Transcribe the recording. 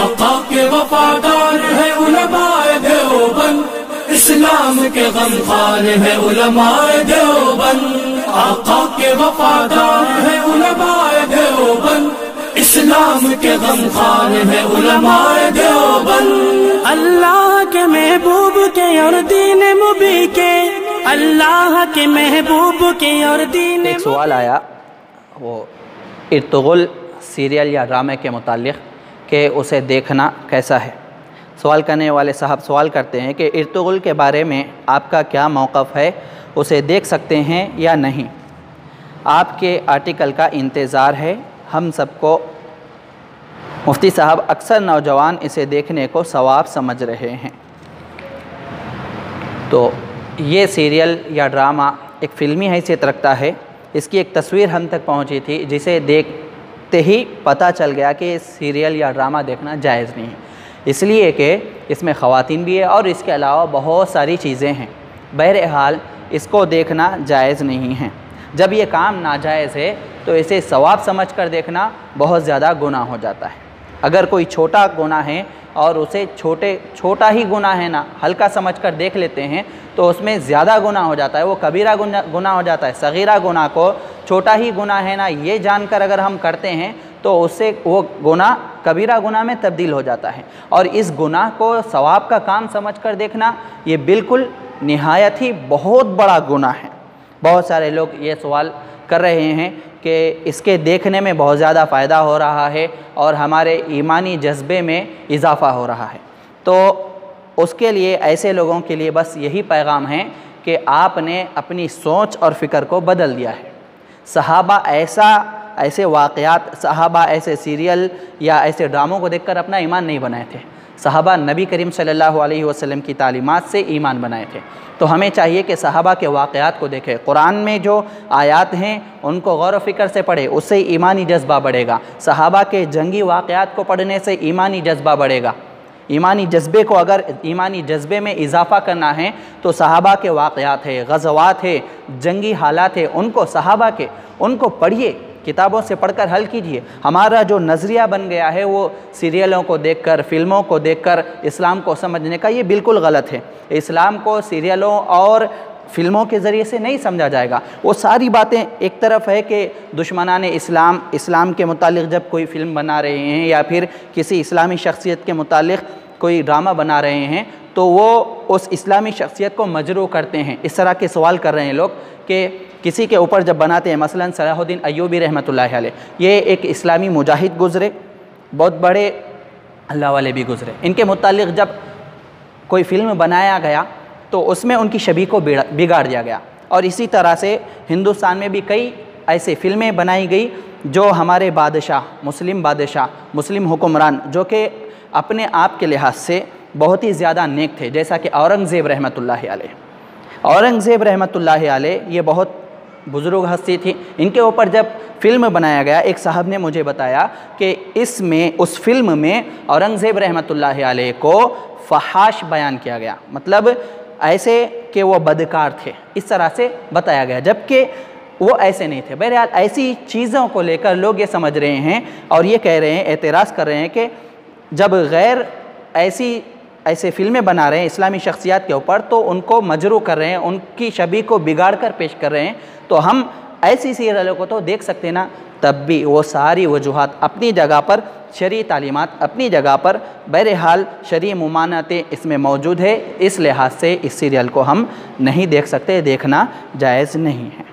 आका के वफादार है उलमाए देवबंद, इस्लाम के गमखार है उलमाए देवबंद। आका के वफादार है उलमाए देवबंद, इस्लाम के गमखार है उलमाए देवबंद। अल्लाह के महबूब के और दीन मुबी के, अल्लाह के महबूब के और दीन। एक सवाल आया वो इर्तुगुल सीरियल या ड्रामे के मुताल्लिक़ कि उसे देखना कैसा है। सवाल करने वाले साहब सवाल करते हैं कि इर्तुगुल के बारे में आपका क्या मौक़िफ़ है, उसे देख सकते हैं या नहीं। आपके आर्टिकल का इंतज़ार है हम सबको। मुफ्ती साहब, अक्सर नौजवान इसे देखने को सवाब समझ रहे हैं। तो ये सीरियल या ड्रामा एक फ़िल्मी हैसियत रखता है। इसकी एक तस्वीर हम तक पहुंची थी जिसे देखते ही पता चल गया कि सीरियल या ड्रामा देखना जायज़ नहीं है, इसलिए कि इसमें ख़वातीन भी है और इसके अलावा बहुत सारी चीज़ें हैं। बहरहाल इसको देखना जायज़ नहीं है। जब ये काम नाजायज़ है तो इसे सवाब समझकर देखना बहुत ज़्यादा गुनाह हो जाता है। अगर कोई छोटा गुनाह है और उसे छोटा ही गुनाह है ना, हल्का समझकर देख लेते हैं तो उसमें ज़्यादा गुनाह हो जाता है, वो कबीरा गुनाह हो जाता है। सगीरा गुनाह को छोटा ही गुनाह है ना ये जानकर अगर हम करते हैं तो उससे वो गुनाह कबीरा गुनाह में तब्दील हो जाता है। और इस गुनाह को सवाब का काम समझकर देखना ये बिल्कुल निहायत ही बहुत बड़ा गुनाह है। बहुत सारे लोग ये सवाल कर रहे हैं कि इसके देखने में बहुत ज़्यादा फ़ायदा हो रहा है और हमारे ईमानी जज्बे में इजाफ़ा हो रहा है। तो उसके लिए ऐसे लोगों के लिए बस यही पैगाम है कि आपने अपनी सोच और फ़िक्र को बदल दिया है। सहाबा ऐसे वाक़यात, सहाबा ऐसे सीरियल या ऐसे ड्रामों को देखकर अपना ईमान नहीं बनाए थे। सहाबा नबी करीम सल्लल्लाहु अलैहि वसल्लम की तालीमात से ईमान बनाए थे। तो हमें चाहिए कि सहाबा के वाक़यात को देखें। कुरान में जो आयात हैं उनको गौर व फ़िक्र से पढ़े, उससे ईमानी जज्बा बढ़ेगा। सहाबा के जंगी वाक़यात को पढ़ने से ईमानी जज्बा बढ़ेगा। ईमानी जज्बे को अगर ईमानी जज्बे में इजाफ़ा करना है तो सहाबा के वाक़यात है, ग़ज़वात है, जंगी हालात है, उनको सहाबा के उनको पढ़िए, किताबों से पढ़कर हल कीजिए। हमारा जो नज़रिया बन गया है वो सीरियलों को देखकर, फ़िल्मों को देखकर इस्लाम को समझने का, ये बिल्कुल गलत है। इस्लाम को सीरियलों और फ़िल्मों के ज़रिए से नहीं समझा जाएगा। वो सारी बातें एक तरफ है कि दुश्मनान इस्लाम के मुतालिक जब कोई फ़िल्म बना रहे हैं या फिर किसी इस्लामी शख्सियत के मुतालिक कोई ड्रामा बना रहे हैं तो वो उस इस्लामी शख्सियत को मजरू करते हैं। इस तरह के सवाल कर रहे हैं लोग कि किसी के ऊपर जब बनाते हैं, मसलन सलाहुद्दीन अय्यूबी रहमतुल्लाह अलैह, ये एक इस्लामी मुजाहिद गुज़रे, बहुत बड़े अल्लाह वाले भी गुज़रे। इनके मुतालिक जब कोई फ़िल्म बनाया गया तो उसमें उनकी छवि को बिगाड़ दिया गया। और इसी तरह से हिंदुस्तान में भी कई ऐसे फ़िल्में बनाई गई जो हमारे बादशाह, मुस्लिम हुक्मरान जो कि अपने आप के लिहाज से बहुत ही ज़्यादा नेक थे, जैसा कि औरंगज़ेब रहमतुल्लाह अलैह। औरंगज़ेब रहमतुल्लाह अलैह ये बहुत बुज़ुर्ग हस्ती थी। इनके ऊपर जब फ़िल्म बनाया गया, एक साहब ने मुझे बताया कि उस फ़िल्म में औरंगज़ेब रहमतुल्लाह अलैह को फ़हाश बयान किया गया, मतलब ऐसे कि वो बदकार थे, इस तरह से बताया गया, जबकि वो ऐसे नहीं थे। बहरहाल ऐसी चीज़ों को लेकर लोग ये समझ रहे हैं और ये कह रहे हैं, एतराज़ कर रहे हैं कि जब गैर ऐसे फ़िल्में बना रहे हैं इस्लामी शख्सियात के ऊपर तो उनको मजरू कर रहे हैं, उनकी छवि को बिगाड़ कर पेश कर रहे हैं, तो हम ऐसी सीरियलों को तो देख सकते ना। तब भी वो सारी वजूहात अपनी जगह पर, शरई तालीमात अपनी जगह पर, बहरहाल शरई मुमानतें इसमें मौजूद है। इस लिहाज से इस सीरियल को हम नहीं देख सकते, देखना जायज़ नहीं है।